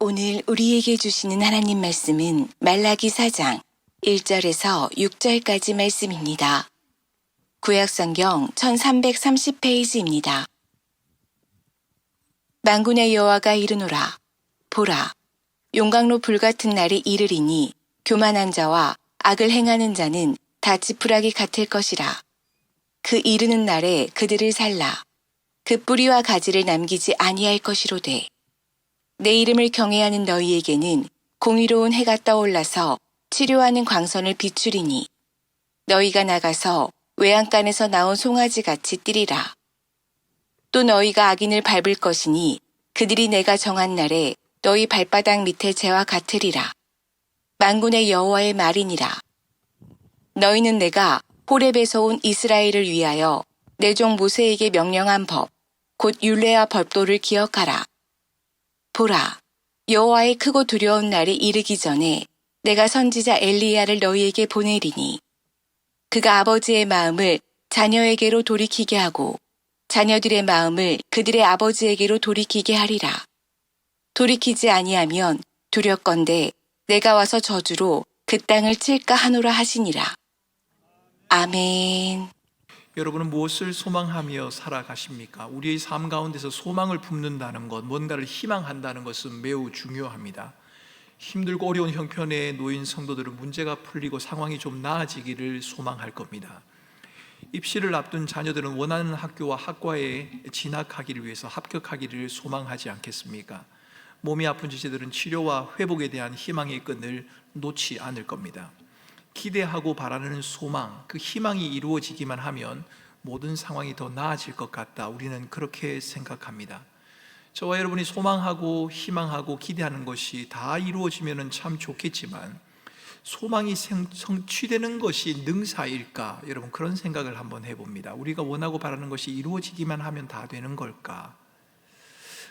오늘 우리에게 주시는 하나님 말씀은 말라기 4장 1절에서 6절까지 말씀입니다. 구약성경 1330페이지입니다. 만군의 여호와가 이르노라. 보라, 용광로 불같은 날이 이르리니 교만한 자와 악을 행하는 자는 다 지푸라기 같을 것이라. 그 이르는 날에 그들을 살라. 그 뿌리와 가지를 남기지 아니할 것이로되 내 이름을 경외하는 너희에게는 공의로운 해가 떠올라서 치료하는 광선을 비추리니 너희가 나가서 외양간에서 나온 송아지 같이 뛰리라. 또 너희가 악인을 밟을 것이니 그들이 내가 정한 날에 너희 발바닥 밑에 재와 같으리라. 만군의 여호와의 말이니라. 너희는 내가 호렙에서 온 이스라엘을 위하여 내 종 모세에게 명령한 법, 곧 율례와 법도를 기억하라. 보라, 여호와의 크고 두려운 날이 이르기 전에 내가 선지자 엘리야를 너희에게 보내리니 그가 아버지의 마음을 자녀에게로 돌이키게 하고 자녀들의 마음을 그들의 아버지에게로 돌이키게 하리라. 돌이키지 아니하면 두렵건대 내가 와서 저주로 그 땅을 칠까 하노라 하시니라. 아멘. 여러분은 무엇을 소망하며 살아가십니까? 우리의 삶 가운데서 소망을 품는다는 것, 뭔가를 희망한다는 것은 매우 중요합니다. 힘들고 어려운 형편에 놓인 성도들은 문제가 풀리고 상황이 좀 나아지기를 소망할 겁니다. 입시를 앞둔 자녀들은 원하는 학교와 학과에 진학하기를 위해서 합격하기를 소망하지 않겠습니까? 몸이 아픈 지체들은 치료와 회복에 대한 희망의 끈을 놓지 않을 겁니다. 기대하고 바라는 소망, 그 희망이 이루어지기만 하면 모든 상황이 더 나아질 것 같다. 우리는 그렇게 생각합니다. 저와 여러분이 소망하고 희망하고 기대하는 것이 다 이루어지면 참 좋겠지만 소망이 성취되는 것이 능사일까? 여러분 그런 생각을 한번 해봅니다. 우리가 원하고 바라는 것이 이루어지기만 하면 다 되는 걸까?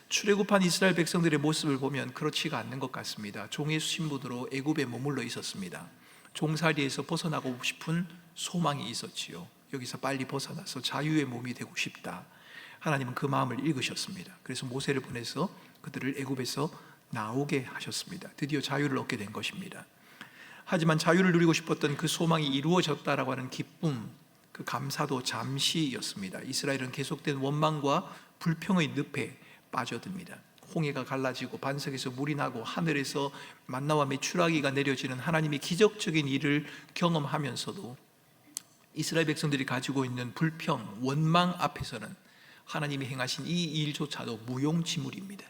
출애굽한 이스라엘 백성들의 모습을 보면 그렇지가 않는 것 같습니다. 종의 신분으로 애굽에 머물러 있었습니다. 종살이에서 벗어나고 싶은 소망이 있었지요. 여기서 빨리 벗어나서 자유의 몸이 되고 싶다. 하나님은 그 마음을 읽으셨습니다. 그래서 모세를 보내서 그들을 애굽에서 나오게 하셨습니다. 드디어 자유를 얻게 된 것입니다. 하지만 자유를 누리고 싶었던 그 소망이 이루어졌다라고 하는 기쁨, 그 감사도 잠시였습니다. 이스라엘은 계속된 원망과 불평의 늪에 빠져듭니다. 홍해가 갈라지고 반석에서 물이 나고 하늘에서 만나와 메추라기가 내려지는 하나님의 기적적인 일을 경험하면서도 이스라엘 백성들이 가지고 있는 불평, 원망 앞에서는 하나님이 행하신 이 일조차도 무용지물입니다.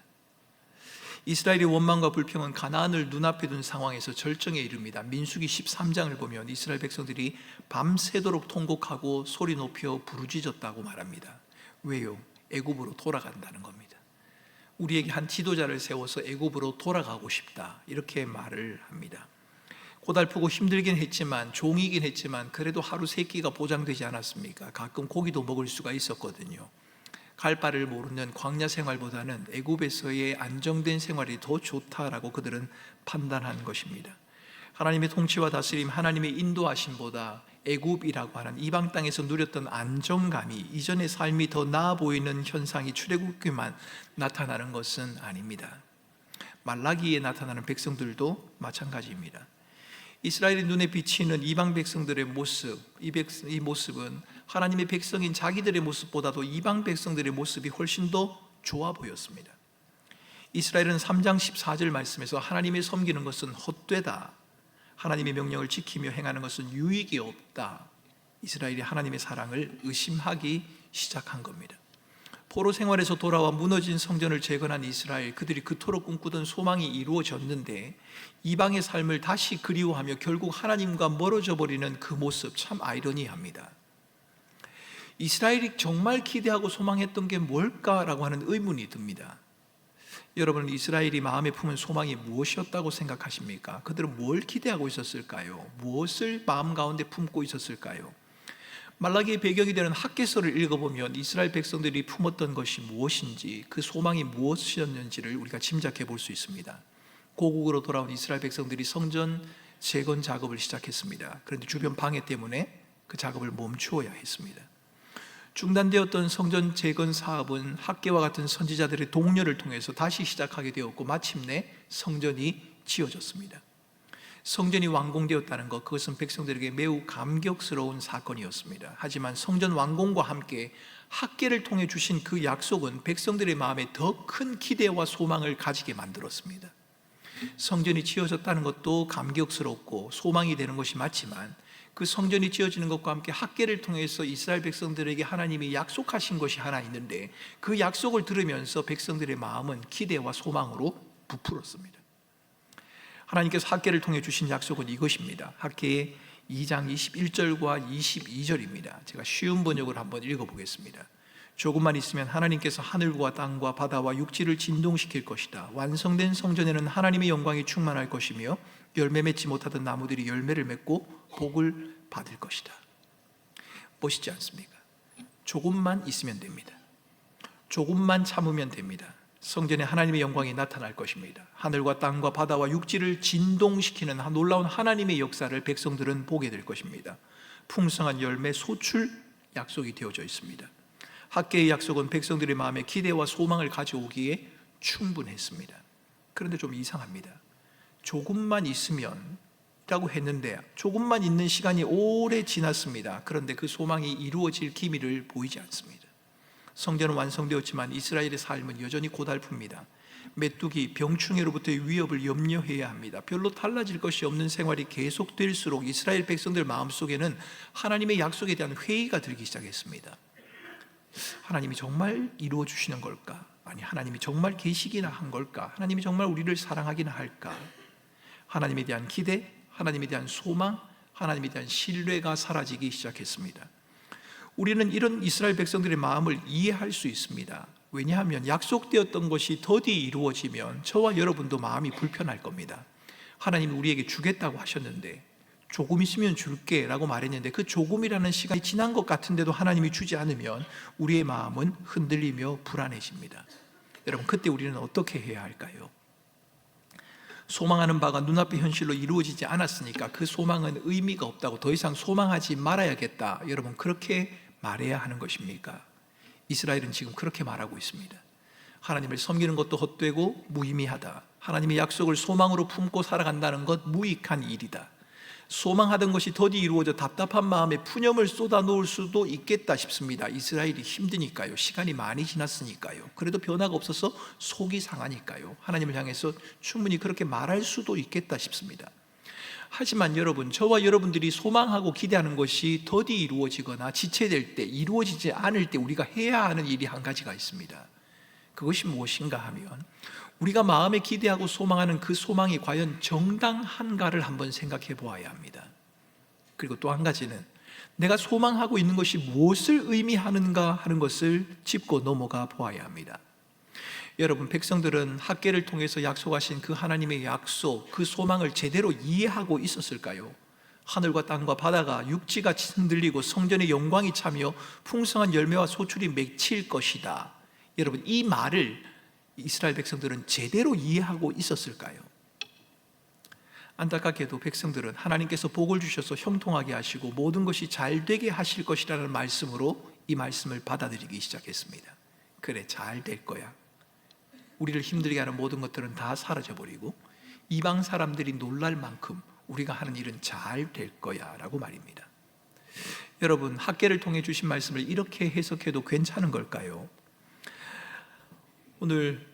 이스라엘의 원망과 불평은 가나안을 눈앞에 둔 상황에서 절정에 이릅니다. 민수기 13장을 보면 이스라엘 백성들이 밤새도록 통곡하고 소리 높여 부르짖었다고 말합니다. 왜요? 애굽으로 돌아간다는 겁니다. 우리에게 한 지도자를 세워서 애굽으로 돌아가고 싶다, 이렇게 말을 합니다. 고달프고 힘들긴 했지만, 종이긴 했지만 그래도 하루 세 끼가 보장되지 않았습니까? 가끔 고기도 먹을 수가 있었거든요. 갈 바를 모르는 광야 생활보다는 애굽에서의 안정된 생활이 더 좋다라고 그들은 판단한 것입니다. 하나님의 통치와 다스림, 하나님의 인도하심보다 애굽이라고 하는 이방 땅에서 누렸던 안정감이, 이전의 삶이 더 나아 보이는 현상이 출애굽기만 나타나는 것은 아닙니다. 말라기에 나타나는 백성들도 마찬가지입니다. 이스라엘의 눈에 비치는 이방 백성들의 모습, 이 모습은 하나님의 백성인 자기들의 모습보다도 이방 백성들의 모습이 훨씬 더 좋아 보였습니다. 이스라엘은 3장 14절 말씀에서 하나님의 섬기는 것은 헛되다, 하나님의 명령을 지키며 행하는 것은 유익이 없다, 이스라엘이 하나님의 사랑을 의심하기 시작한 겁니다. 포로 생활에서 돌아와 무너진 성전을 재건한 이스라엘, 그들이 그토록 꿈꾸던 소망이 이루어졌는데 이방의 삶을 다시 그리워하며 결국 하나님과 멀어져 버리는 그 모습, 참 아이러니합니다. 이스라엘이 정말 기대하고 소망했던 게 뭘까라고 하는 의문이 듭니다. 여러분, 이스라엘이 마음에 품은 소망이 무엇이었다고 생각하십니까? 그들은 뭘 기대하고 있었을까요? 무엇을 마음 가운데 품고 있었을까요? 말라기의 배경이 되는 학개서를 읽어보면 이스라엘 백성들이 품었던 것이 무엇인지, 그 소망이 무엇이었는지를 우리가 짐작해 볼 수 있습니다. 고국으로 돌아온 이스라엘 백성들이 성전 재건 작업을 시작했습니다. 그런데 주변 방해 때문에 그 작업을 멈추어야 했습니다. 중단되었던 성전 재건 사업은 학계와 같은 선지자들의 독려를 통해서 다시 시작하게 되었고 마침내 성전이 지어졌습니다. 성전이 완공되었다는 것, 그것은 백성들에게 매우 감격스러운 사건이었습니다. 하지만 성전 완공과 함께 학계를 통해 주신 그 약속은 백성들의 마음에 더 큰 기대와 소망을 가지게 만들었습니다. 성전이 지어졌다는 것도 감격스럽고 소망이 되는 것이 맞지만 그 성전이 지어지는 것과 함께 학계를 통해서 이스라엘 백성들에게 하나님이 약속하신 것이 하나 있는데 그 약속을 들으면서 백성들의 마음은 기대와 소망으로 부풀었습니다. 하나님께서 학계를 통해 주신 약속은 이것입니다. 학계의 2장 21절과 22절입니다. 제가 쉬운 번역을 한번 읽어보겠습니다. 조금만 있으면 하나님께서 하늘과 땅과 바다와 육지를 진동시킬 것이다. 완성된 성전에는 하나님의 영광이 충만할 것이며 열매 맺지 못하던 나무들이 열매를 맺고 복을 받을 것이다. 멋있지 않습니까? 조금만 있으면 됩니다. 조금만 참으면 됩니다. 성전에 하나님의 영광이 나타날 것입니다. 하늘과 땅과 바다와 육지를 진동시키는 놀라운 하나님의 역사를 백성들은 보게 될 것입니다. 풍성한 열매, 소출 약속이 되어져 있습니다. 학계의 약속은 백성들의 마음에 기대와 소망을 가져오기에 충분했습니다. 그런데 좀 이상합니다. 조금만 있으면 라고 했는데 조금만 있는 시간이 오래 지났습니다. 그런데 그 소망이 이루어질 기미를 보이지 않습니다. 성전은 완성되었지만 이스라엘의 삶은 여전히 고달픕니다. 메뚜기, 병충해로부터의 위협을 염려해야 합니다. 별로 달라질 것이 없는 생활이 계속될수록 이스라엘 백성들 마음속에는 하나님의 약속에 대한 회의가 들기 시작했습니다. 하나님이 정말 이루어 주시는 걸까? 아니, 하나님이 정말 계시기나 한 걸까? 하나님이 정말 우리를 사랑하기나 할까? 하나님에 대한 기대, 하나님에 대한 소망, 하나님에 대한 신뢰가 사라지기 시작했습니다. 우리는 이런 이스라엘 백성들의 마음을 이해할 수 있습니다. 왜냐하면 약속되었던 것이 더디 이루어지면 저와 여러분도 마음이 불편할 겁니다. 하나님이 우리에게 주겠다고 하셨는데 조금 있으면 줄게 라고 말했는데 그 조금이라는 시간이 지난 것 같은데도 하나님이 주지 않으면 우리의 마음은 흔들리며 불안해집니다. 여러분, 그때 우리는 어떻게 해야 할까요? 소망하는 바가 눈앞의 현실로 이루어지지 않았으니까 그 소망은 의미가 없다고, 더 이상 소망하지 말아야겠다, 여러분 그렇게 말해야 하는 것입니까? 이스라엘은 지금 그렇게 말하고 있습니다. 하나님을 섬기는 것도 헛되고 무의미하다. 하나님의 약속을 소망으로 품고 살아간다는 것 무익한 일이다. 소망하던 것이 더디 이루어져 답답한 마음에 푸념을 쏟아놓을 수도 있겠다 싶습니다. 이스라엘이 힘드니까요. 시간이 많이 지났으니까요. 그래도 변화가 없어서 속이 상하니까요. 하나님을 향해서 충분히 그렇게 말할 수도 있겠다 싶습니다. 하지만 여러분, 저와 여러분들이 소망하고 기대하는 것이 더디 이루어지거나 지체될 때, 이루어지지 않을 때 우리가 해야 하는 일이 한 가지가 있습니다. 그것이 무엇인가 하면 우리가 마음에 기대하고 소망하는 그 소망이 과연 정당한가를 한번 생각해 보아야 합니다. 그리고 또 한 가지는 내가 소망하고 있는 것이 무엇을 의미하는가 하는 것을 짚고 넘어가 보아야 합니다. 여러분, 백성들은 학계를 통해서 약속하신 그 하나님의 약속, 그 소망을 제대로 이해하고 있었을까요? 하늘과 땅과 바다가 육지가 흔들리고 성전의 영광이 차며 풍성한 열매와 소출이 맺힐 것이다. 여러분, 이 말을 이스라엘 백성들은 제대로 이해하고 있었을까요? 안타깝게도 백성들은 하나님께서 복을 주셔서 형통하게 하시고 모든 것이 잘 되게 하실 것이라는 말씀으로 이 말씀을 받아들이기 시작했습니다. 그래, 잘 될 거야. 우리를 힘들게 하는 모든 것들은 다 사라져버리고 이방 사람들이 놀랄 만큼 우리가 하는 일은 잘 될 거야 라고 말입니다. 여러분, 학계를 통해 주신 말씀을 이렇게 해석해도 괜찮은 걸까요? 오늘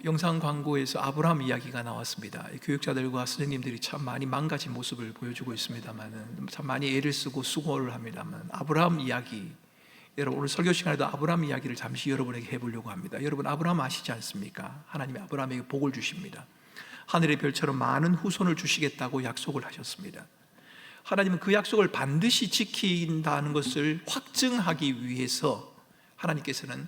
영상 광고에서 아브라함 이야기가 나왔습니다. 교육자들과 선생님들이 참 많이 망가진 모습을 보여주고 있습니다만, 참 많이 애를 쓰고 수고를 합니다만, 아브라함 이야기, 여러분 오늘 설교 시간에도 아브라함 이야기를 잠시 여러분에게 해보려고 합니다. 여러분, 아브라함 아시지 않습니까? 하나님이 아브라함에게 복을 주십니다. 하늘의 별처럼 많은 후손을 주시겠다고 약속을 하셨습니다. 하나님은 그 약속을 반드시 지킨다는 것을 확증하기 위해서 하나님께서는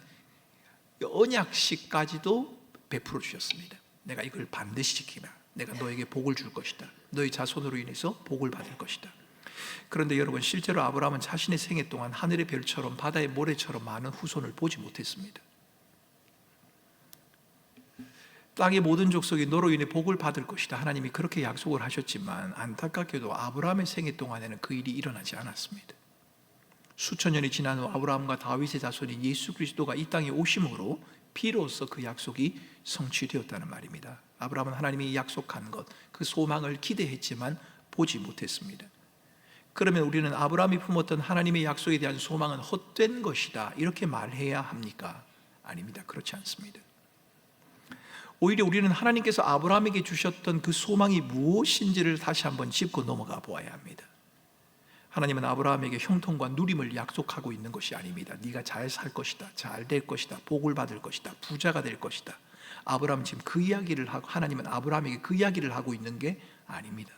언약식까지도 베풀어 주셨습니다. 내가 이걸 반드시 지키라. 내가 너에게 복을 줄 것이다. 너의 자손으로 인해서 복을 받을 것이다. 그런데 여러분, 실제로 아브라함은 자신의 생애 동안 하늘의 별처럼 바다의 모래처럼 많은 후손을 보지 못했습니다. 땅의 모든 족속이 너로 인해 복을 받을 것이다. 하나님이 그렇게 약속을 하셨지만 안타깝게도 아브라함의 생애 동안에는 그 일이 일어나지 않았습니다. 수천 년이 지난 후 아브라함과 다윗의 자손인 예수 그리스도가 이 땅에 오심으로 비로소 그 약속이 성취되었다는 말입니다. 아브라함은 하나님이 약속한 것, 그 소망을 기대했지만 보지 못했습니다. 그러면 우리는 아브라함이 품었던 하나님의 약속에 대한 소망은 헛된 것이다, 이렇게 말해야 합니까? 아닙니다. 그렇지 않습니다. 오히려 우리는 하나님께서 아브라함에게 주셨던 그 소망이 무엇인지를 다시 한번 짚고 넘어가 보아야 합니다. 하나님은 아브라함에게 형통과 누림을 약속하고 있는 것이 아닙니다. 네가 잘 살 것이다, 잘 될 것이다, 복을 받을 것이다, 부자가 될 것이다. 아브라함은 지금 그 이야기를 하고, 하나님은 아브라함에게 그 이야기를 하고 있는 게 아닙니다.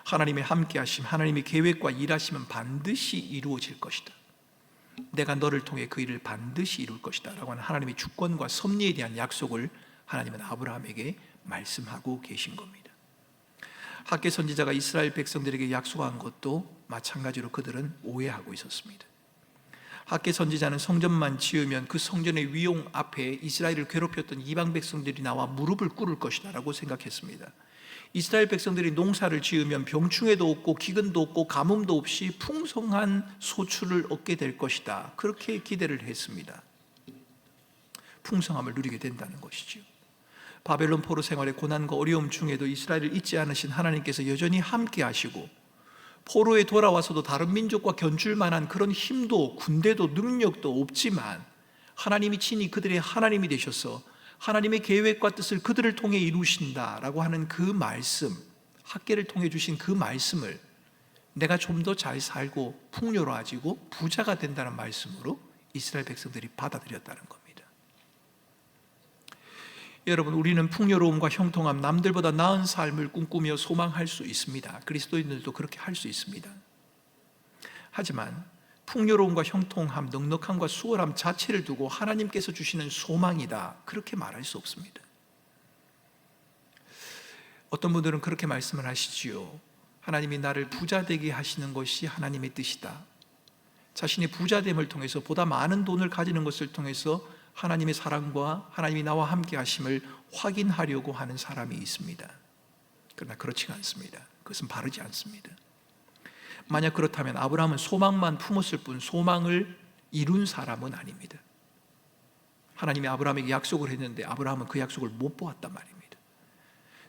하나님의 함께하심, 하나님의 계획과 일하심은 반드시 이루어질 것이다. 내가 너를 통해 그 일을 반드시 이룰 것이다 라고 하는 하나님의 주권과 섭리에 대한 약속을 하나님은 아브라함에게 말씀하고 계신 겁니다. 학개 선지자가 이스라엘 백성들에게 약속한 것도 마찬가지로 그들은 오해하고 있었습니다. 학개 선지자는 성전만 지으면 그 성전의 위용 앞에 이스라엘을 괴롭혔던 이방 백성들이 나와 무릎을 꿇을 것이다 라고 생각했습니다. 이스라엘 백성들이 농사를 지으면 병충해도 없고 기근도 없고 가뭄도 없이 풍성한 소출을 얻게 될 것이다, 그렇게 기대를 했습니다. 풍성함을 누리게 된다는 것이죠. 바벨론 포로 생활의 고난과 어려움 중에도 이스라엘을 잊지 않으신 하나님께서 여전히 함께 하시고, 포로에 돌아와서도 다른 민족과 견줄 만한 그런 힘도 군대도 능력도 없지만 하나님이 친히 그들의 하나님이 되셔서 하나님의 계획과 뜻을 그들을 통해 이루신다라고 하는 그 말씀, 학개를 통해 주신 그 말씀을 내가 좀 더 잘 살고 풍요로워지고 부자가 된다는 말씀으로 이스라엘 백성들이 받아들였다는 겁니다. 여러분, 우리는 풍요로움과 형통함, 남들보다 나은 삶을 꿈꾸며 소망할 수 있습니다. 그리스도인들도 그렇게 할 수 있습니다. 하지만 풍요로움과 형통함, 넉넉함과 수월함 자체를 두고 하나님께서 주시는 소망이다, 그렇게 말할 수 없습니다. 어떤 분들은 그렇게 말씀을 하시지요. 하나님이 나를 부자 되게 하시는 것이 하나님의 뜻이다. 자신의 부자됨을 통해서, 보다 많은 돈을 가지는 것을 통해서 하나님의 사랑과 하나님이 나와 함께 하심을 확인하려고 하는 사람이 있습니다. 그러나 그렇지가 않습니다. 그것은 바르지 않습니다. 만약 그렇다면 아브라함은 소망만 품었을 뿐 소망을 이룬 사람은 아닙니다. 하나님이 아브라함에게 약속을 했는데 아브라함은 그 약속을 못 보았단 말입니다.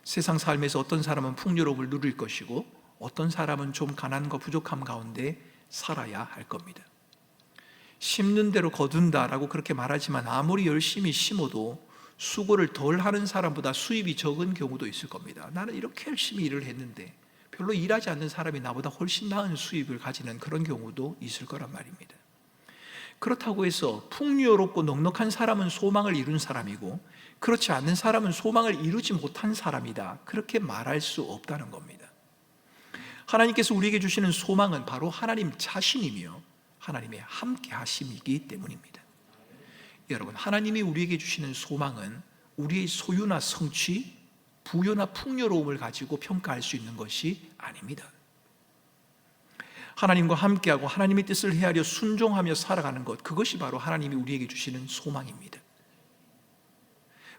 세상 삶에서 어떤 사람은 풍요로움을 누릴 것이고 어떤 사람은 좀 가난과 부족함 가운데 살아야 할 겁니다. 심는 대로 거둔다라고 그렇게 말하지만 아무리 열심히 심어도 수고를 덜 하는 사람보다 수입이 적은 경우도 있을 겁니다. 나는 이렇게 열심히 일을 했는데 별로 일하지 않는 사람이 나보다 훨씬 나은 수입을 가지는 그런 경우도 있을 거란 말입니다. 그렇다고 해서 풍요롭고 넉넉한 사람은 소망을 이룬 사람이고 그렇지 않는 사람은 소망을 이루지 못한 사람이다, 그렇게 말할 수 없다는 겁니다. 하나님께서 우리에게 주시는 소망은 바로 하나님 자신이며 하나님의 함께 하심이기 때문입니다. 여러분, 하나님이 우리에게 주시는 소망은 우리의 소유나 성취, 부여나 풍요로움을 가지고 평가할 수 있는 것이 아닙니다. 하나님과 함께하고 하나님의 뜻을 헤아려 순종하며 살아가는 것, 그것이 바로 하나님이 우리에게 주시는 소망입니다.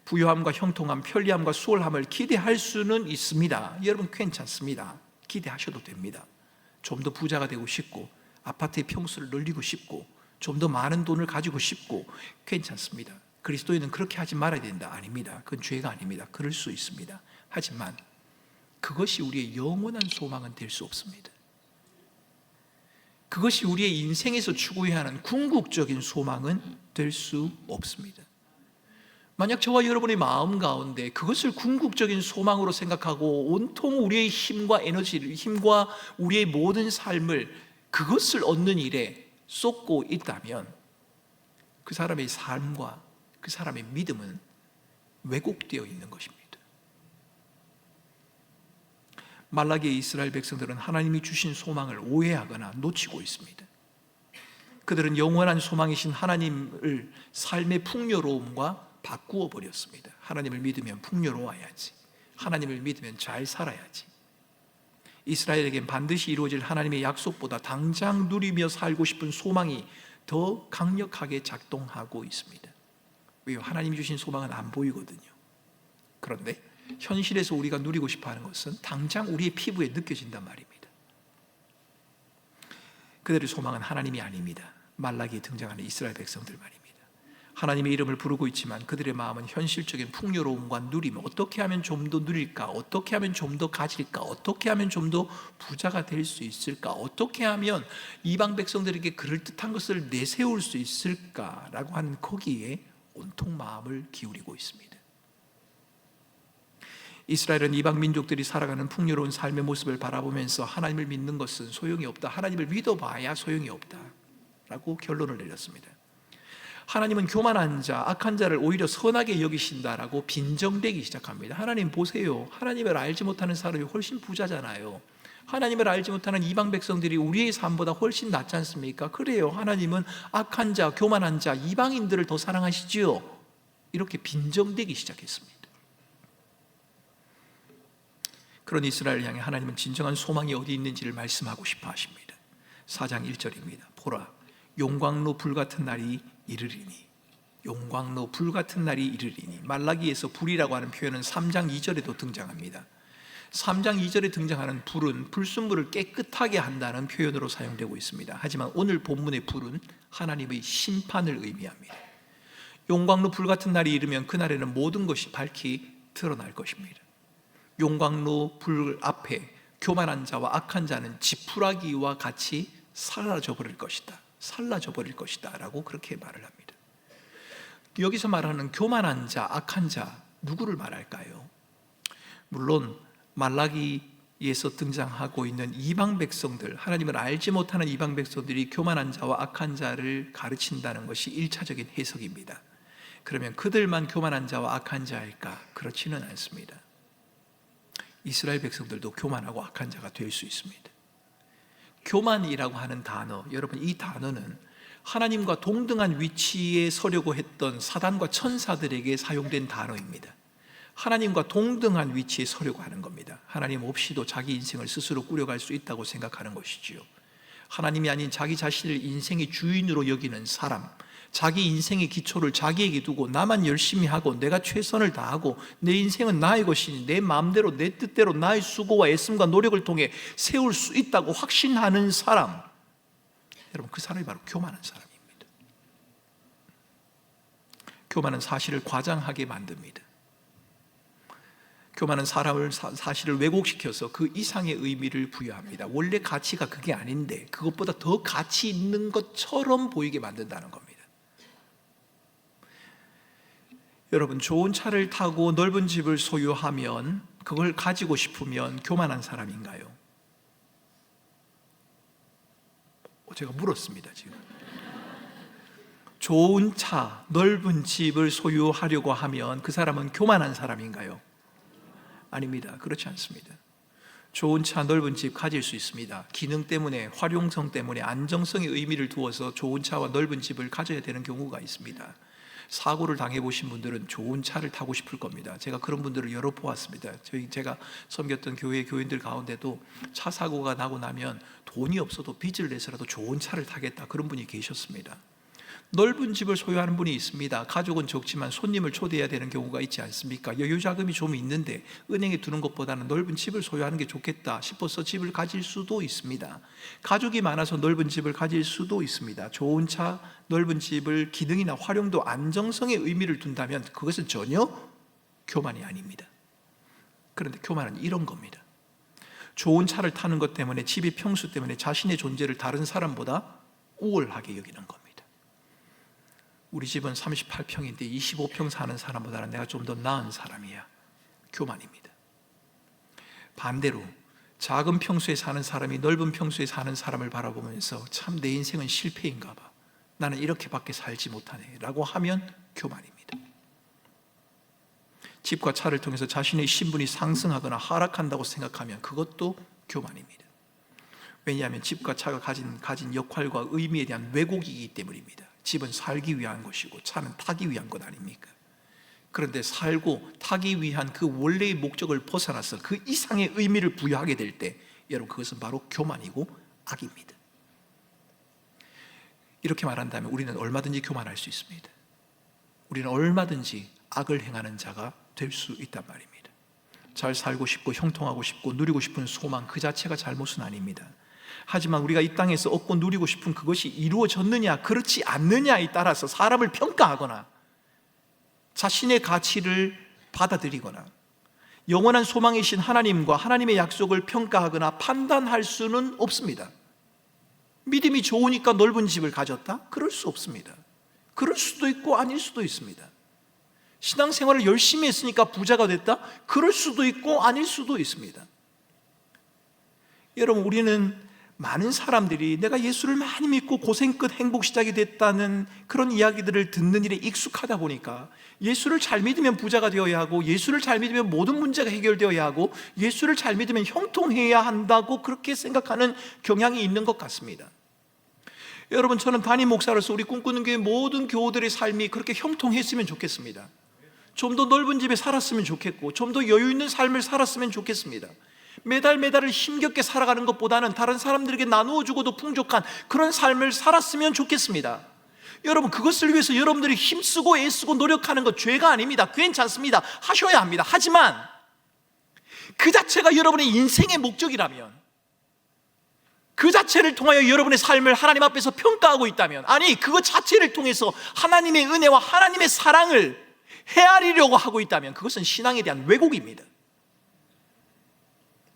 부유함과 형통함, 편리함과 수월함을 기대할 수는 있습니다. 여러분, 괜찮습니다. 기대하셔도 됩니다. 좀 더 부자가 되고 싶고 아파트의 평수를 늘리고 싶고 좀 더 많은 돈을 가지고 싶고 괜찮습니다. 그리스도인은 그렇게 하지 말아야 된다, 아닙니다. 그건 죄가 아닙니다. 그럴 수 있습니다. 하지만 그것이 우리의 영원한 소망은 될 수 없습니다. 그것이 우리의 인생에서 추구해야 하는 궁극적인 소망은 될 수 없습니다. 만약 저와 여러분의 마음 가운데 그것을 궁극적인 소망으로 생각하고 온통 우리의 힘과 에너지를, 힘과 우리의 모든 삶을 그것을 얻는 일에 쏟고 있다면 그 사람의 삶과 그 사람의 믿음은 왜곡되어 있는 것입니다. 말라기의 이스라엘 백성들은 하나님이 주신 소망을 오해하거나 놓치고 있습니다. 그들은 영원한 소망이신 하나님을 삶의 풍요로움과 바꾸어 버렸습니다. 하나님을 믿으면 풍요로워야지, 하나님을 믿으면 잘 살아야지. 이스라엘에겐 반드시 이루어질 하나님의 약속보다 당장 누리며 살고 싶은 소망이 더 강력하게 작동하고 있습니다. 왜요? 하나님이 주신 소망은 안 보이거든요. 그런데 현실에서 우리가 누리고 싶어하는 것은 당장 우리의 피부에 느껴진단 말입니다. 그들의 소망은 하나님이 아닙니다. 말라기에 등장하는 이스라엘 백성들 말입니다. 하나님의 이름을 부르고 있지만 그들의 마음은 현실적인 풍요로움과 누림, 어떻게 하면 좀 더 누릴까, 어떻게 하면 좀 더 가질까, 어떻게 하면 좀 더 부자가 될 수 있을까, 어떻게 하면 이방 백성들에게 그럴듯한 것을 내세울 수 있을까라고 하는 거기에 온통 마음을 기울이고 있습니다. 이스라엘은 이방 민족들이 살아가는 풍요로운 삶의 모습을 바라보면서 하나님을 믿는 것은 소용이 없다, 하나님을 믿어봐야 소용이 없다 라고 결론을 내렸습니다. 하나님은 교만한 자, 악한 자를 오히려 선하게 여기신다라고 빈정대기 시작합니다. 하나님 보세요, 하나님을 알지 못하는 사람이 훨씬 부자잖아요. 하나님을 알지 못하는 이방 백성들이 우리의 삶보다 훨씬 낫지 않습니까? 그래요, 하나님은 악한 자, 교만한 자, 이방인들을 더 사랑하시지요. 이렇게 빈정대기 시작했습니다. 그런 이스라엘을 향해 하나님은 진정한 소망이 어디 있는지를 말씀하고 싶어 하십니다. 4장 1절입니다. 보라, 용광로 불같은 날이 이르리니. 용광로 불같은 날이 이르리니. 말라기에서 불이라고 하는 표현은 3장 2절에도 등장합니다. 3장 2절에 등장하는 불은 불순물을 깨끗하게 한다는 표현으로 사용되고 있습니다. 하지만 오늘 본문의 불은 하나님의 심판을 의미합니다. 용광로 불같은 날이 이르면 그날에는 모든 것이 밝히 드러날 것입니다. 용광로 불 앞에 교만한 자와 악한 자는 지푸라기와 같이 사라져 버릴 것이다, 살라져 버릴 것이다 라고 그렇게 말을 합니다. 여기서 말하는 교만한 자, 악한 자, 누구를 말할까요? 물론 말라기에서 등장하고 있는 이방 백성들, 하나님을 알지 못하는 이방 백성들이 교만한 자와 악한 자를 가르친다는 것이 1차적인 해석입니다. 그러면 그들만 교만한 자와 악한 자일까? 그렇지는 않습니다. 이스라엘 백성들도 교만하고 악한 자가 될 수 있습니다. 교만이라고 하는 단어, 여러분 이 단어는 하나님과 동등한 위치에 서려고 했던 사단과 천사들에게 사용된 단어입니다. 하나님과 동등한 위치에 서려고 하는 겁니다. 하나님 없이도 자기 인생을 스스로 꾸려갈 수 있다고 생각하는 것이지요. 하나님이 아닌 자기 자신을 인생의 주인으로 여기는 사람, 자기 인생의 기초를 자기에게 두고 나만 열심히 하고 내가 최선을 다하고 내 인생은 나의 것이니 내 마음대로 내 뜻대로 나의 수고와 애씀과 노력을 통해 세울 수 있다고 확신하는 사람, 여러분 그 사람이 바로 교만한 사람입니다. 교만은 사실을 과장하게 만듭니다. 교만은 사실을 왜곡시켜서 그 이상의 의미를 부여합니다. 원래 가치가 그게 아닌데 그것보다 더 가치 있는 것처럼 보이게 만든다는 겁니다. 여러분, 좋은 차를 타고 넓은 집을 소유하면, 그걸 가지고 싶으면 교만한 사람인가요? 제가 물었습니다. 지금 좋은 차, 넓은 집을 소유하려고 하면 그 사람은 교만한 사람인가요? 아닙니다. 그렇지 않습니다. 좋은 차, 넓은 집 가질 수 있습니다. 기능 때문에, 활용성 때문에, 안정성의 의미를 두어서 좋은 차와 넓은 집을 가져야 되는 경우가 있습니다. 사고를 당해보신 분들은 좋은 차를 타고 싶을 겁니다. 제가 그런 분들을 여러 보았습니다. 제가 섬겼던 교회 교인들 가운데도 차 사고가 나고 나면 돈이 없어도 빚을 내서라도 좋은 차를 타겠다, 그런 분이 계셨습니다. 넓은 집을 소유하는 분이 있습니다. 가족은 적지만 손님을 초대해야 되는 경우가 있지 않습니까? 여유 자금이 좀 있는데 은행에 두는 것보다는 넓은 집을 소유하는 게 좋겠다 싶어서 집을 가질 수도 있습니다. 가족이 많아서 넓은 집을 가질 수도 있습니다. 좋은 차, 넓은 집을 기능이나 활용도, 안정성의 의미를 둔다면 그것은 전혀 교만이 아닙니다. 그런데 교만은 이런 겁니다. 좋은 차를 타는 것 때문에, 집의 평수 때문에 자신의 존재를 다른 사람보다 우월하게 여기는 겁니다. 우리 집은 38평인데 25평 사는 사람보다는 내가 좀 더 나은 사람이야. 교만입니다. 반대로 작은 평수에 사는 사람이 넓은 평수에 사는 사람을 바라보면서 참 내 인생은 실패인가 봐, 나는 이렇게밖에 살지 못하네 라고 하면 교만입니다. 집과 차를 통해서 자신의 신분이 상승하거나 하락한다고 생각하면 그것도 교만입니다. 왜냐하면 집과 차가 가진 역할과 의미에 대한 왜곡이기 때문입니다. 집은 살기 위한 것이고 차는 타기 위한 것 아닙니까? 그런데 살고 타기 위한 그 원래의 목적을 벗어나서 그 이상의 의미를 부여하게 될 때, 여러분 그것은 바로 교만이고 악입니다. 이렇게 말한다면 우리는 얼마든지 교만할 수 있습니다. 우리는 얼마든지 악을 행하는 자가 될 수 있단 말입니다. 잘 살고 싶고 형통하고 싶고 누리고 싶은 소망 그 자체가 잘못은 아닙니다. 하지만 우리가 이 땅에서 얻고 누리고 싶은 그것이 이루어졌느냐 그렇지 않느냐에 따라서 사람을 평가하거나 자신의 가치를 받아들이거나 영원한 소망이신 하나님과 하나님의 약속을 평가하거나 판단할 수는 없습니다. 믿음이 좋으니까 넓은 집을 가졌다? 그럴 수 없습니다. 그럴 수도 있고 아닐 수도 있습니다. 신앙생활을 열심히 했으니까 부자가 됐다? 그럴 수도 있고 아닐 수도 있습니다. 여러분, 우리는 많은 사람들이 내가 예수를 많이 믿고 고생 끝 행복 시작이 됐다는 그런 이야기들을 듣는 일에 익숙하다 보니까 예수를 잘 믿으면 부자가 되어야 하고, 예수를 잘 믿으면 모든 문제가 해결되어야 하고, 예수를 잘 믿으면 형통해야 한다고 그렇게 생각하는 경향이 있는 것 같습니다. 여러분, 저는 담임 목사로서 우리 꿈꾸는 교회 모든 교우들의 삶이 그렇게 형통했으면 좋겠습니다. 좀 더 넓은 집에 살았으면 좋겠고, 좀 더 여유 있는 삶을 살았으면 좋겠습니다. 매달매달을 힘겹게 살아가는 것보다는 다른 사람들에게 나누어 주고도 풍족한 그런 삶을 살았으면 좋겠습니다. 여러분, 그것을 위해서 여러분들이 힘쓰고 애쓰고 노력하는 것 죄가 아닙니다. 괜찮습니다. 하셔야 합니다. 하지만 그 자체가 여러분의 인생의 목적이라면, 그 자체를 통하여 여러분의 삶을 하나님 앞에서 평가하고 있다면, 아니 그것 자체를 통해서 하나님의 은혜와 하나님의 사랑을 헤아리려고 하고 있다면 그것은 신앙에 대한 왜곡입니다.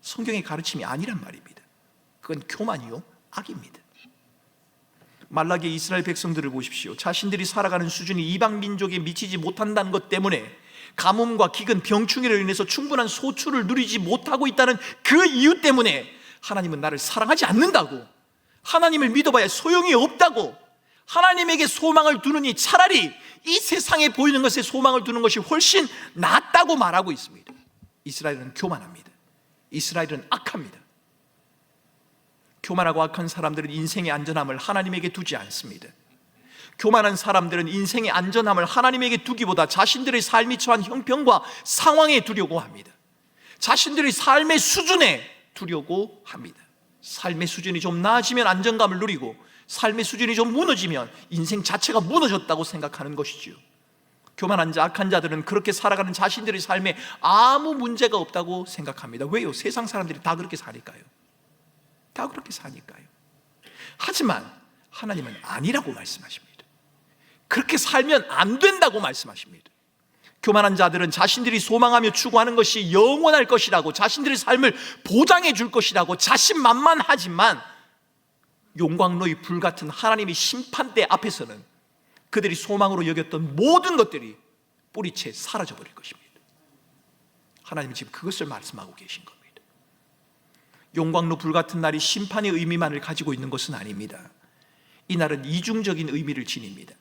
성경의 가르침이 아니란 말입니다. 그건 교만이요 악입니다. 말라기 이스라엘 백성들을 보십시오. 자신들이 살아가는 수준이 이방 민족에 미치지 못한다는 것 때문에 가뭄과 기근, 병충해로 인해서 충분한 소출을 누리지 못하고 있다는 그 이유 때문에 하나님은 나를 사랑하지 않는다고, 하나님을 믿어봐야 소용이 없다고, 하나님에게 소망을 두느니 차라리 이 세상에 보이는 것에 소망을 두는 것이 훨씬 낫다고 말하고 있습니다. 이스라엘은 교만합니다. 이스라엘은 악합니다. 교만하고 악한 사람들은 인생의 안전함을 하나님에게 두지 않습니다. 교만한 사람들은 인생의 안전함을 하나님에게 두기보다 자신들의 삶이 처한 형편과 상황에 두려고 합니다. 자신들의 삶의 수준에 두려고 합니다. 삶의 수준이 좀 나아지면 안정감을 누리고, 삶의 수준이 좀 무너지면 인생 자체가 무너졌다고 생각하는 것이지요. 교만한 자, 악한 자들은 그렇게 살아가는 자신들의 삶에 아무 문제가 없다고 생각합니다. 왜요? 세상 사람들이 다 그렇게 사니까요. 다 그렇게 사니까요. 하지만 하나님은 아니라고 말씀하십니다. 그렇게 살면 안 된다고 말씀하십니다. 교만한 자들은 자신들이 소망하며 추구하는 것이 영원할 것이라고, 자신들의 삶을 보장해 줄 것이라고 자신만만하지만 용광로의 불같은 하나님의 심판대 앞에서는 그들이 소망으로 여겼던 모든 것들이 뿌리채 사라져버릴 것입니다. 하나님은 지금 그것을 말씀하고 계신 겁니다. 용광로 불같은 날이 심판의 의미만을 가지고 있는 것은 아닙니다. 이 날은 이중적인 의미를 지닙니다.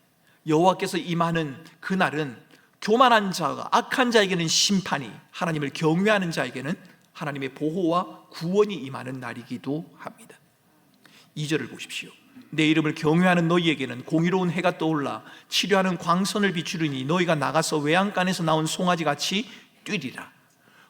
여호와께서 임하는 그 날은 교만한 자가, 악한 자에게는 심판이, 하나님을 경외하는 자에게는 하나님의 보호와 구원이 임하는 날이기도 합니다. 2절을 보십시오. 내 이름을 경외하는 너희에게는 공의로운 해가 떠올라 치료하는 광선을 비추리니 너희가 나가서 외양간에서 나온 송아지같이 뛰리라.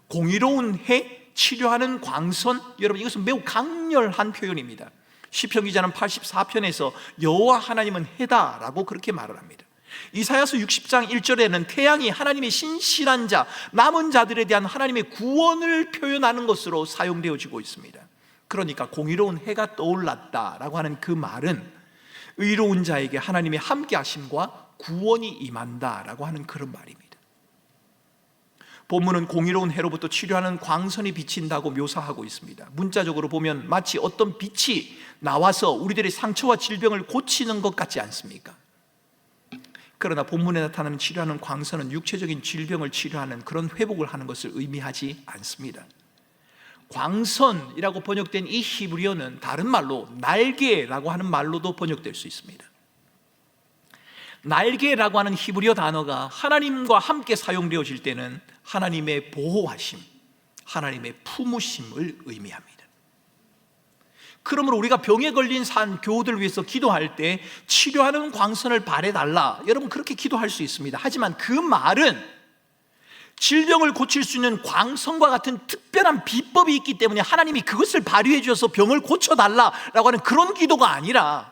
공의로운 해, 치료하는 광선, 여러분 이것은 매우 강렬한 표현입니다. 시편 기자는 84편에서 여호와 하나님은 해다라고 그렇게 말을 합니다. 이사야서 60장 1절에는 태양이 하나님의 신실한 자, 남은 자들에 대한 하나님의 구원을 표현하는 것으로 사용되어지고 있습니다. 그러니까 공의로운 해가 떠올랐다라고 하는 그 말은 의로운 자에게 하나님의 함께 하심과 구원이 임한다라고 하는 그런 말입니다. 본문은 공의로운 해로부터 치료하는 광선이 비친다고 묘사하고 있습니다. 문자적으로 보면 마치 어떤 빛이 나와서 우리들의 상처와 질병을 고치는 것 같지 않습니까? 그러나 본문에 나타나는 치료하는 광선은 육체적인 질병을 치료하는 그런 회복을 하는 것을 의미하지 않습니다. 광선이라고 번역된 이 히브리어는 다른 말로 날개라고 하는 말로도 번역될 수 있습니다. 날개라고 하는 히브리어 단어가 하나님과 함께 사용되어질 때는 하나님의 보호하심, 하나님의 품으심을 의미합니다. 그러므로 우리가 병에 걸린 교우들을 위해서 기도할 때 치료하는 광선을 바래달라, 여러분 그렇게 기도할 수 있습니다. 하지만 그 말은 질병을 고칠 수 있는 광선과 같은 특별한 비법이 있기 때문에 하나님이 그것을 발휘해 주셔서 병을 고쳐달라라고 하는 그런 기도가 아니라,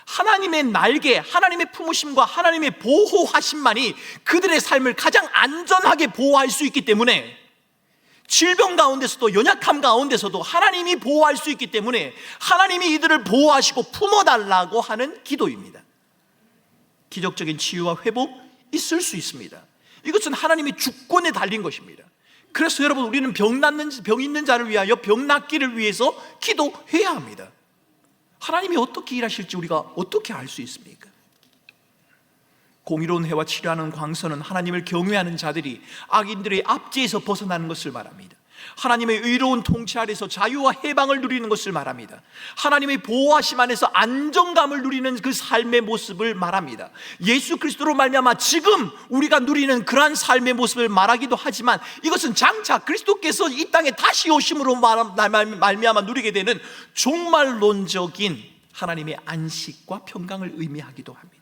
하나님의 날개, 하나님의 품으심과 하나님의 보호하심만이 그들의 삶을 가장 안전하게 보호할 수 있기 때문에 질병 가운데서도, 연약함 가운데서도 하나님이 보호할 수 있기 때문에 하나님이 이들을 보호하시고 품어달라고 하는 기도입니다. 기적적인 치유와 회복 있을 수 있습니다. 이것은 하나님의 주권에 달린 것입니다. 그래서 여러분, 우리는 병 있는 자를 위하여 병 낫기를 위해서 기도해야 합니다. 하나님이 어떻게 일하실지 우리가 어떻게 알 수 있습니까? 공의로운 해와 치료하는 광선은 하나님을 경외하는 자들이 악인들의 압제에서 벗어나는 것을 말합니다. 하나님의 의로운 통치 아래서 자유와 해방을 누리는 것을 말합니다. 하나님의 보호하심 안에서 안정감을 누리는 그 삶의 모습을 말합니다. 예수 그리스도로 말미암아 지금 우리가 누리는 그러한 삶의 모습을 말하기도 하지만, 이것은 장차 그리스도께서 이 땅에 다시 오심으로 말미암아 누리게 되는 종말론적인 하나님의 안식과 평강을 의미하기도 합니다.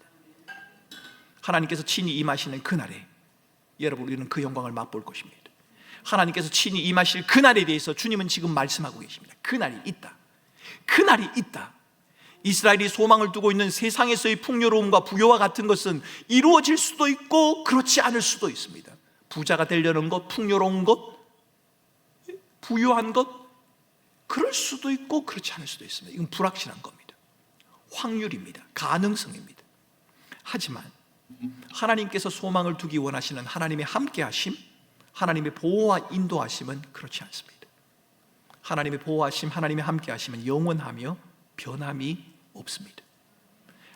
하나님께서 친히 임하시는 그날에 여러분, 우리는 그 영광을 맛볼 것입니다. 하나님께서 친히 임하실 그날에 대해서 주님은 지금 말씀하고 계십니다. 그날이 있다. 그날이 있다. 이스라엘이 소망을 두고 있는 세상에서의 풍요로움과 부여와 같은 것은 이루어질 수도 있고 그렇지 않을 수도 있습니다. 부자가 되려는 것, 풍요로운 것, 부유한 것, 그럴 수도 있고 그렇지 않을 수도 있습니다. 이건 불확실한 겁니다. 확률입니다. 가능성입니다. 하지만 하나님께서 소망을 두기 원하시는 하나님의 함께하심, 하나님의 보호와 인도하심은 그렇지 않습니다. 하나님의 보호하심, 하나님의 함께하심은 영원하며 변함이 없습니다.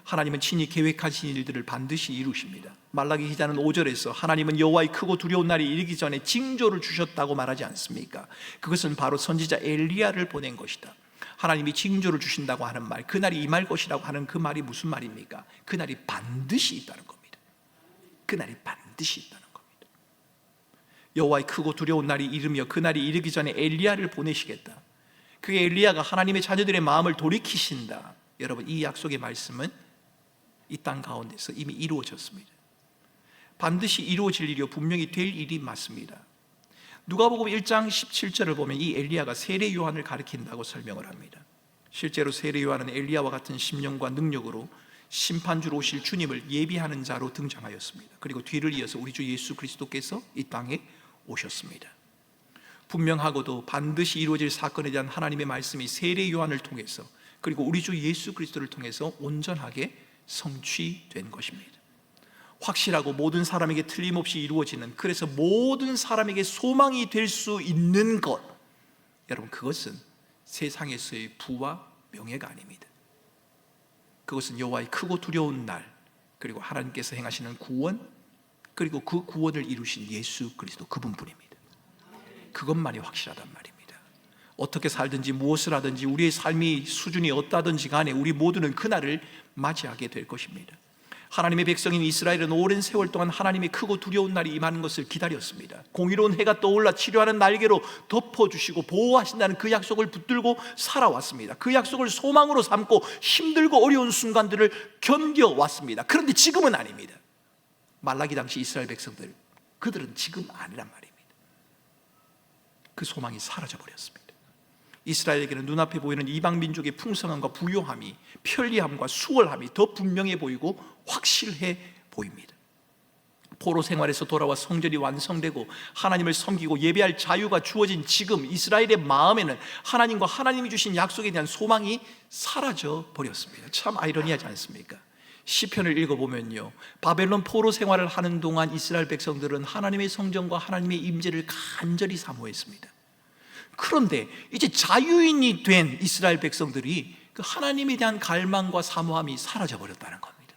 하나님은 친히 계획하신 일들을 반드시 이루십니다. 말라기 기자는 5절에서 하나님은 여호와의 크고 두려운 날이 이르기 전에 징조를 주셨다고 말하지 않습니까? 그것은 바로 선지자 엘리야를 보낸 것이다. 하나님이 징조를 주신다고 하는 말, 그날이 임할 것이라고 하는 그 말이 무슨 말입니까? 그날이 반드시 있다는 겁니다. 그날이 반드시 있다는 겁니다. 여호와의 크고 두려운 날이 이르며 그날이 이르기 전에 엘리야를 보내시겠다. 그게 엘리야가 하나님의 자녀들의 마음을 돌이키신다. 여러분, 이 약속의 말씀은 이 땅 가운데서 이미 이루어졌습니다. 반드시 이루어질 일이요 분명히 될 일이 맞습니다. 누가복음 1장 17절을 보면 이 엘리야가 세례 요한을 가리킨다고 설명을 합니다. 실제로 세례 요한은 엘리야와 같은 심령과 능력으로 심판주로 오실 주님을 예비하는 자로 등장하였습니다. 그리고 뒤를 이어서 우리 주 예수 그리스도께서 이 땅에 오셨습니다. 분명하고도 반드시 이루어질 사건에 대한 하나님의 말씀이 세례 요한을 통해서, 그리고 우리 주 예수 그리스도를 통해서 온전하게 성취된 것입니다. 확실하고 모든 사람에게 틀림없이 이루어지는, 그래서 모든 사람에게 소망이 될 수 있는 것, 여러분, 그것은 세상에서의 부와 명예가 아닙니다. 그것은 여호와의 크고 두려운 날, 그리고 하나님께서 행하시는 구원, 그리고 그 구원을 이루신 예수 그리스도, 그분뿐입니다. 그것만이 확실하단 말입니다. 어떻게 살든지 무엇을 하든지 우리의 삶이 수준이 어떠하든지 간에 우리 모두는 그날을 맞이하게 될 것입니다. 하나님의 백성인 이스라엘은 오랜 세월 동안 하나님의 크고 두려운 날이 임하는 것을 기다렸습니다. 공의로운 해가 떠올라 치료하는 날개로 덮어주시고 보호하신다는 그 약속을 붙들고 살아왔습니다. 그 약속을 소망으로 삼고 힘들고 어려운 순간들을 견뎌왔습니다. 그런데 지금은 아닙니다. 말라기 당시 이스라엘 백성들, 그들은 지금 아니란 말입니다. 그 소망이 사라져버렸습니다. 이스라엘에게는 눈앞에 보이는 이방 민족의 풍성함과 부요함이, 편리함과 수월함이 더 분명해 보이고 확실해 보입니다. 포로 생활에서 돌아와 성전이 완성되고 하나님을 섬기고 예배할 자유가 주어진 지금 이스라엘의 마음에는 하나님과 하나님이 주신 약속에 대한 소망이 사라져 버렸습니다. 참 아이러니하지 않습니까? 시편을 읽어보면요, 바벨론 포로 생활을 하는 동안 이스라엘 백성들은 하나님의 성전과 하나님의 임재를 간절히 사모했습니다. 그런데 이제 자유인이 된 이스라엘 백성들이 그 하나님에 대한 갈망과 사모함이 사라져 버렸다는 겁니다.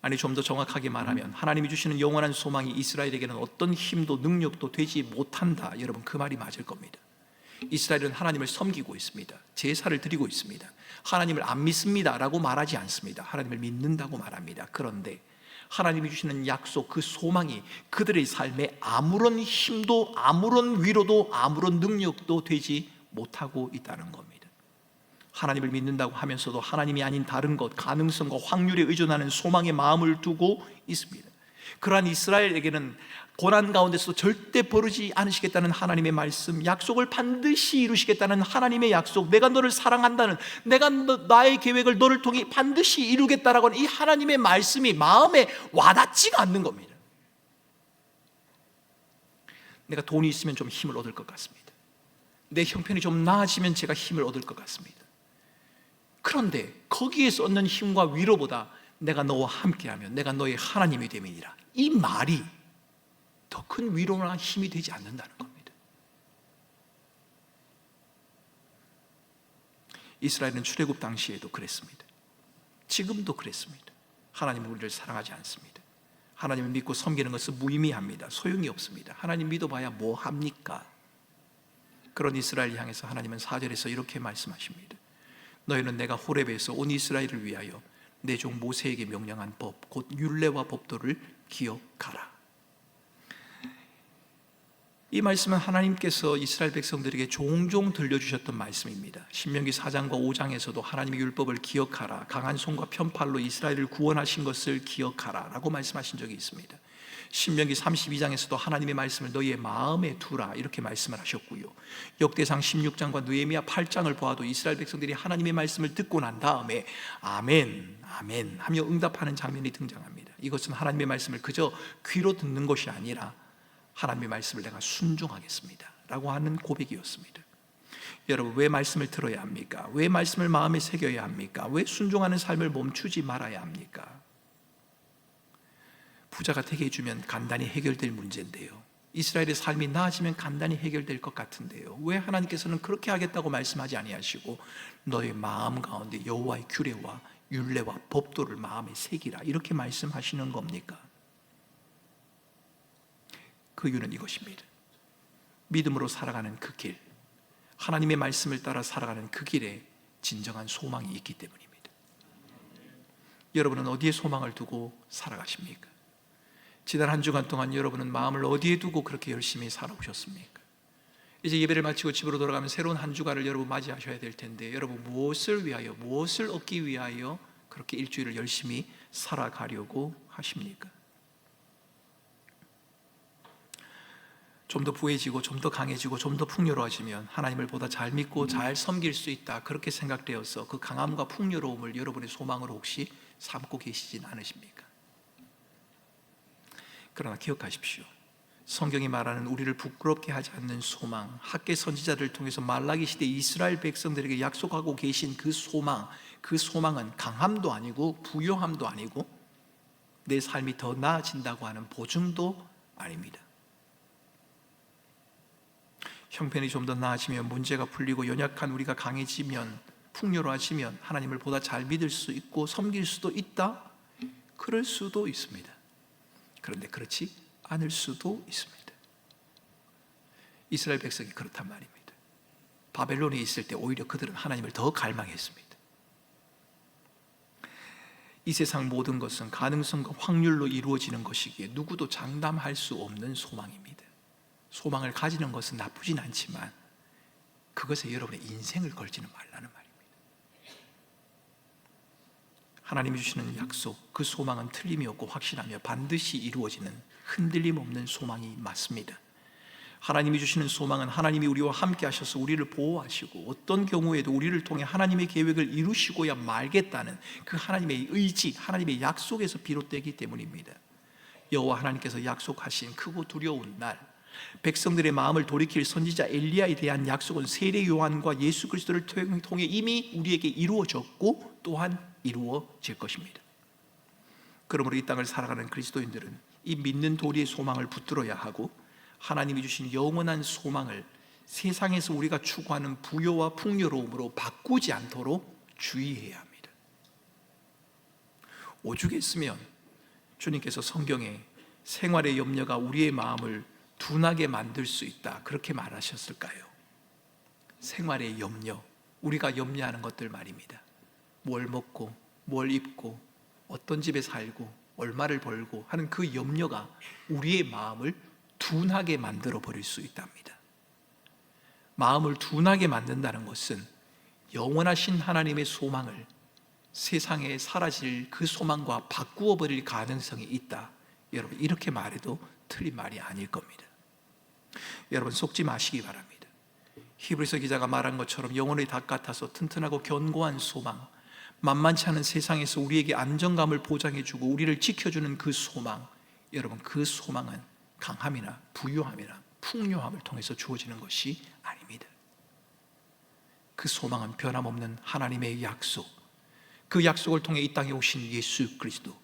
아니, 좀 더 정확하게 말하면 하나님이 주시는 영원한 소망이 이스라엘에게는 어떤 힘도 능력도 되지 못한다. 여러분, 그 말이 맞을 겁니다. 이스라엘은 하나님을 섬기고 있습니다. 제사를 드리고 있습니다. 하나님을 안 믿습니다 라고 말하지 않습니다. 하나님을 믿는다고 말합니다. 그런데 하나님이 주시는 약속, 그 소망이 그들의 삶에 아무런 힘도, 아무런 위로도, 아무런 능력도 되지 못하고 있다는 겁니다. 하나님을 믿는다고 하면서도 하나님이 아닌 다른 것, 가능성과 확률에 의존하는 소망의 마음을 두고 있습니다. 그러한 이스라엘에게는 고난 가운데서도 절대 버리지 않으시겠다는 하나님의 말씀, 약속을 반드시 이루시겠다는 하나님의 약속, 내가 너를 사랑한다는, 내가 나의 계획을 너를 통해 반드시 이루겠다라고 하는 이 하나님의 말씀이 마음에 와닿지가 않는 겁니다. 내가 돈이 있으면 좀 힘을 얻을 것 같습니다. 내 형편이 좀 나아지면 제가 힘을 얻을 것 같습니다. 그런데 거기에서 얻는 힘과 위로보다 내가 너와 함께하면 내가 너의 하나님이 됨이니라, 이 말이 더 큰 위로나 힘이 되지 않는다는 겁니다. 이스라엘은 출애굽 당시에도 그랬습니다. 지금도 그랬습니다. 하나님은 우리를 사랑하지 않습니다. 하나님을 믿고 섬기는 것은 무의미합니다. 소용이 없습니다. 하나님 믿어봐야 뭐 합니까? 그런 이스라엘 향해서 하나님은 4절에서 이렇게 말씀하십니다. 너희는 내가 호렙에서 온 이스라엘을 위하여 내 종 모세에게 명령한 법, 곧 율례와 법도를 기억하라. 이 말씀은 하나님께서 이스라엘 백성들에게 종종 들려주셨던 말씀입니다. 신명기 4장과 5장에서도 하나님의 율법을 기억하라, 강한 손과 편팔로 이스라엘을 구원하신 것을 기억하라 라고 말씀하신 적이 있습니다. 신명기 32장에서도 하나님의 말씀을 너희의 마음에 두라 이렇게 말씀을 하셨고요. 역대상 16장과 느헤미야 8장을 보아도 이스라엘 백성들이 하나님의 말씀을 듣고 난 다음에 아멘, 아멘 하며 응답하는 장면이 등장합니다. 이것은 하나님의 말씀을 그저 귀로 듣는 것이 아니라 하나님의 말씀을 내가 순종하겠습니다 라고 하는 고백이었습니다. 여러분, 왜 말씀을 들어야 합니까? 왜 말씀을 마음에 새겨야 합니까? 왜 순종하는 삶을 멈추지 말아야 합니까? 부자가 되게 해주면 간단히 해결될 문제인데요, 이스라엘의 삶이 나아지면 간단히 해결될 것 같은데요, 왜 하나님께서는 그렇게 하겠다고 말씀하지 아니하시고 너의 마음 가운데 여호와의 규례와 율례와 법도를 마음에 새기라 이렇게 말씀하시는 겁니까? 그 이유는 이것입니다. 믿음으로 살아가는 그 길, 하나님의 말씀을 따라 살아가는 그 길에 진정한 소망이 있기 때문입니다. 여러분은 어디에 소망을 두고 살아가십니까? 지난 한 주간 동안 여러분은 마음을 어디에 두고 그렇게 열심히 살아오셨습니까? 이제 예배를 마치고 집으로 돌아가면 새로운 한 주간을 여러분 맞이하셔야 될 텐데, 여러분 무엇을 위하여, 무엇을 얻기 위하여 그렇게 일주일을 열심히 살아가려고 하십니까? 좀 더 부해지고 좀 더 강해지고 좀 더 풍요로워지면 하나님을 보다 잘 믿고 잘 섬길 수 있다, 그렇게 생각되어서 그 강함과 풍요로움을 여러분의 소망으로 혹시 삼고 계시진 않으십니까? 그러나 기억하십시오. 성경이 말하는 우리를 부끄럽게 하지 않는 소망, 학개 선지자들을 통해서 말라기 시대 이스라엘 백성들에게 약속하고 계신 그 소망, 그 소망은 강함도 아니고 부요함도 아니고 내 삶이 더 나아진다고 하는 보증도 아닙니다. 형편이 좀 더 나아지면, 문제가 풀리고 연약한 우리가 강해지면, 풍요로워지면 하나님을 보다 잘 믿을 수 있고 섬길 수도 있다? 그럴 수도 있습니다. 그런데 그렇지 않을 수도 있습니다. 이스라엘 백성이 그렇단 말입니다. 바벨론에 있을 때 오히려 그들은 하나님을 더 갈망했습니다. 이 세상 모든 것은 가능성과 확률로 이루어지는 것이기에 누구도 장담할 수 없는 소망입니다. 소망을 가지는 것은 나쁘진 않지만 그것에 여러분의 인생을 걸지는 말라는 말입니다. 하나님이 주시는 약속, 그 소망은 틀림이 없고 확실하며 반드시 이루어지는 흔들림 없는 소망이 맞습니다. 하나님이 주시는 소망은 하나님이 우리와 함께 하셔서 우리를 보호하시고 어떤 경우에도 우리를 통해 하나님의 계획을 이루시고야 말겠다는 그 하나님의 의지, 하나님의 약속에서 비롯되기 때문입니다. 여호와 하나님께서 약속하신 크고 두려운 날, 백성들의 마음을 돌이킬 선지자 엘리야에 대한 약속은 세례 요한과 예수 그리스도를 통해 이미 우리에게 이루어졌고 또한 이루어질 것입니다. 그러므로 이 땅을 살아가는 그리스도인들은 이 믿는 도리의 소망을 붙들어야 하고, 하나님이 주신 영원한 소망을 세상에서 우리가 추구하는 부요와 풍요로움으로 바꾸지 않도록 주의해야 합니다. 오죽했으면 주님께서 성경에 생활의 염려가 우리의 마음을 둔하게 만들 수 있다, 그렇게 말하셨을까요? 생활의 염려, 우리가 염려하는 것들 말입니다. 뭘 먹고, 뭘 입고, 어떤 집에 살고, 얼마를 벌고 하는 그 염려가 우리의 마음을 둔하게 만들어 버릴 수 있답니다. 마음을 둔하게 만든다는 것은 영원하신 하나님의 소망을 세상에 사라질 그 소망과 바꾸어 버릴 가능성이 있다, 여러분 이렇게 말해도 틀린 말이 아닐 겁니다. 여러분 속지 마시기 바랍니다. 히브리서 기자가 말한 것처럼 영혼의 닭 같아서 튼튼하고 견고한 소망, 만만치 않은 세상에서 우리에게 안정감을 보장해주고 우리를 지켜주는 그 소망, 여러분 그 소망은 강함이나 부유함이나 풍요함을 통해서 주어지는 것이 아닙니다. 그 소망은 변함없는 하나님의 약속, 그 약속을 통해 이 땅에 오신 예수 그리스도,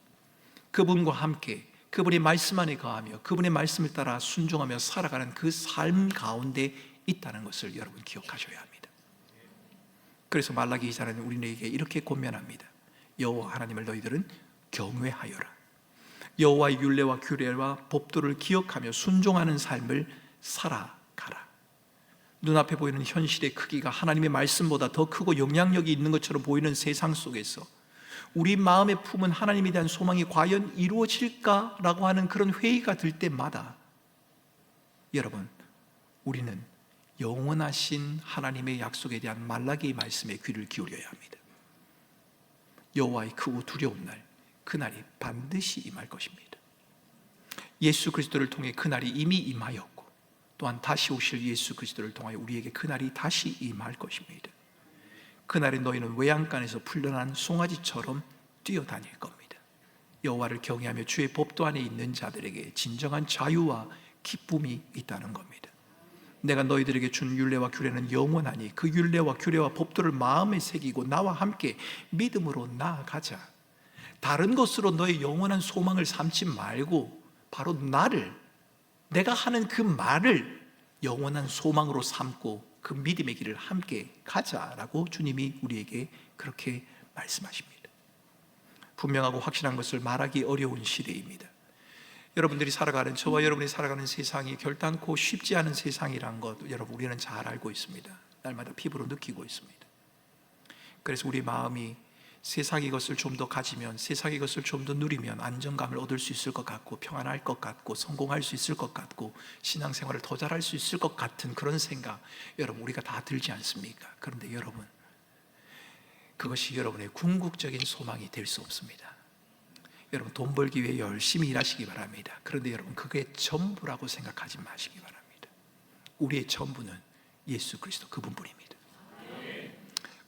그분과 함께 그분의 말씀 안에 거하며 그분의 말씀을 따라 순종하며 살아가는 그 삶 가운데 있다는 것을 여러분 기억하셔야 합니다. 그래서 말라기 기자는 우리에게 이렇게 권면합니다. 여호와 하나님을 너희들은 경외하여라. 여호와의 율례와 규례와 법도를 기억하며 순종하는 삶을 살아가라. 눈앞에 보이는 현실의 크기가 하나님의 말씀보다 더 크고 영향력이 있는 것처럼 보이는 세상 속에서 우리 마음에 품은 하나님에 대한 소망이 과연 이루어질까라고 하는 그런 회의가 들 때마다 여러분, 우리는 영원하신 하나님의 약속에 대한 말라기의 말씀에 귀를 기울여야 합니다. 여호와의 크고 두려운 날, 그날이 반드시 임할 것입니다. 예수 그리스도를 통해 그날이 이미 임하였고 또한 다시 오실 예수 그리스도를 통하여 우리에게 그날이 다시 임할 것입니다. 그날에 너희는 외양간에서 풀려난 송아지처럼 뛰어다닐 겁니다. 여호와를 경외하며 주의 법도 안에 있는 자들에게 진정한 자유와 기쁨이 있다는 겁니다. 내가 너희들에게 준 율례와 규례는 영원하니 그 율례와 규례와 법도를 마음에 새기고 나와 함께 믿음으로 나아가자. 다른 것으로 너의 영원한 소망을 삼지 말고 바로 나를, 내가 하는 그 말을 영원한 소망으로 삼고 그 믿음의 길을 함께 가자라고 주님이 우리에게 그렇게 말씀하십니다. 분명하고 확실한 것을 말하기 어려운 시대입니다. 여러분들이 살아가는, 저와 여러분이 살아가는 세상이 결단코 쉽지 않은 세상이란 것 여러분 우리는 잘 알고 있습니다. 날마다 피부로 느끼고 있습니다. 그래서 우리 마음이 세상의 것을 좀 더 가지면, 세상의 것을 좀 더 누리면 안정감을 얻을 수 있을 것 같고 평안할 것 같고 성공할 수 있을 것 같고 신앙생활을 더 잘할 수 있을 것 같은 그런 생각 여러분 우리가 다 들지 않습니까? 그런데 여러분, 그것이 여러분의 궁극적인 소망이 될 수 없습니다. 여러분, 돈 벌기 위해 열심히 일하시기 바랍니다. 그런데 여러분, 그게 전부라고 생각하지 마시기 바랍니다. 우리의 전부는 예수 그리스도 그분뿐입니다.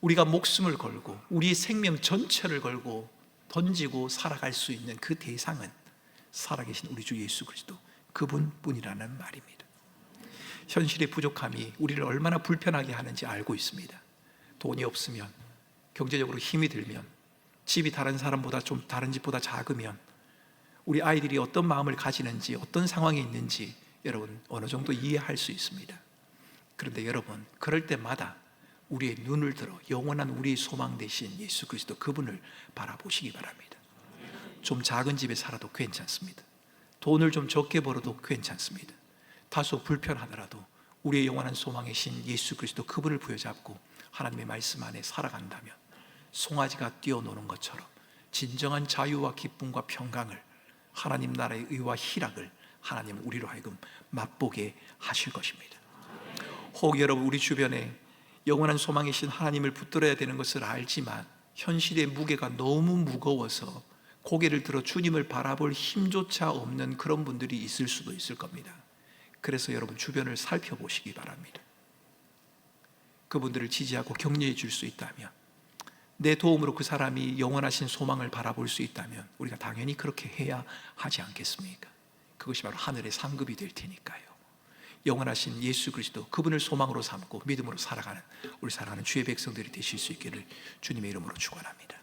우리가 목숨을 걸고 우리의 생명 전체를 걸고 던지고 살아갈 수 있는 그 대상은 살아계신 우리 주 예수 그리스도 그분뿐이라는 말입니다. 현실의 부족함이 우리를 얼마나 불편하게 하는지 알고 있습니다. 돈이 없으면, 경제적으로 힘이 들면, 집이 다른 사람보다 좀 다른 집보다 작으면 우리 아이들이 어떤 마음을 가지는지 어떤 상황에 있는지 여러분 어느 정도 이해할 수 있습니다. 그런데 여러분, 그럴 때마다 우리의 눈을 들어 영원한 우리의 소망 되신 예수 그리스도 그분을 바라보시기 바랍니다. 좀 작은 집에 살아도 괜찮습니다. 돈을 좀 적게 벌어도 괜찮습니다. 다소 불편하더라도 우리의 영원한 소망이신 예수 그리스도 그분을 부여잡고 하나님의 말씀 안에 살아간다면 송아지가 뛰어노는 것처럼 진정한 자유와 기쁨과 평강을, 하나님 나라의 의와 희락을 하나님은 우리로 하여금 맛보게 하실 것입니다. 혹 여러분, 우리 주변에 영원한 소망이신 하나님을 붙들어야 되는 것을 알지만 현실의 무게가 너무 무거워서 고개를 들어 주님을 바라볼 힘조차 없는 그런 분들이 있을 수도 있을 겁니다. 그래서 여러분, 주변을 살펴보시기 바랍니다. 그분들을 지지하고 격려해 줄 수 있다면, 내 도움으로 그 사람이 영원하신 소망을 바라볼 수 있다면 우리가 당연히 그렇게 해야 하지 않겠습니까? 그것이 바로 하늘의 상급이 될 테니까요. 영원하신 예수 그리스도 그분을 소망으로 삼고 믿음으로 살아가는 우리 사랑하는 주의 백성들이 되실 수 있기를 주님의 이름으로 축원합니다.